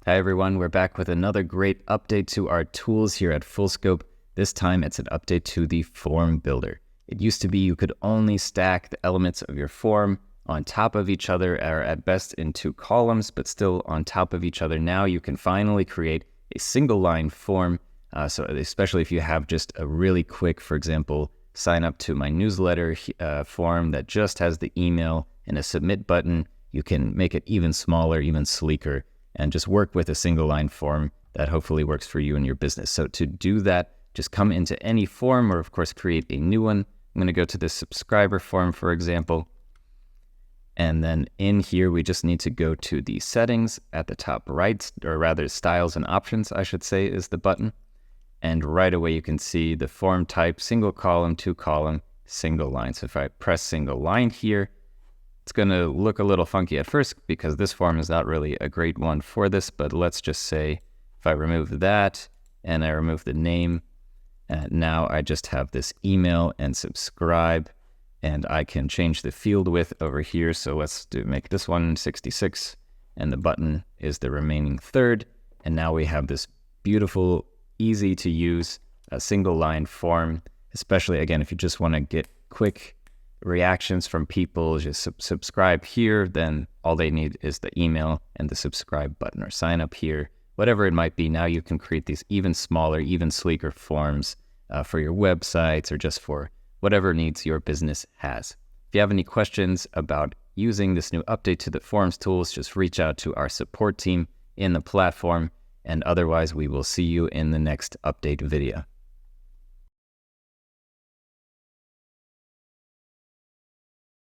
Hi everyone, we're back with another great update to our tools here at Fullscope. This time it's an update to the form builder. It used to be you could only stack the elements of your form on top of each other, or at best in two columns, but still on top of each other. Now you can finally create a single line form. So especially if you have just a really quick, for example, sign up to my newsletter form that just has the email and a submit button, you can make it even smaller, even sleeker, and just work with a single line form that hopefully works for you and your business. So to do that, just come into any form or of course create a new one. I'm going to go to the subscriber form, for example. And then in here, we just need to go to the settings at the top right, or rather styles and options, I should say, is the button. And right away, you can see the form type, single column, two column, single line. So if I press single line here, it's going to look a little funky at first because this form is not really a great one for this, but let's just say if I remove that and I remove the name, now I just have this email and subscribe, and I can change the field width over here. So let's make this one 66 and the button is the remaining third. And now we have this beautiful, easy to use single line form, especially again, if you just want to get quick reactions from people, just subscribe here, then all they need is the email and the subscribe button, or sign up here, whatever it might be. Now you can create these even smaller, even sleeker forms for your websites or just for whatever needs your business has. If you have any questions about using this new update to the forms tools, just reach out to our support team in the platform, and otherwise we will see you in the next update video.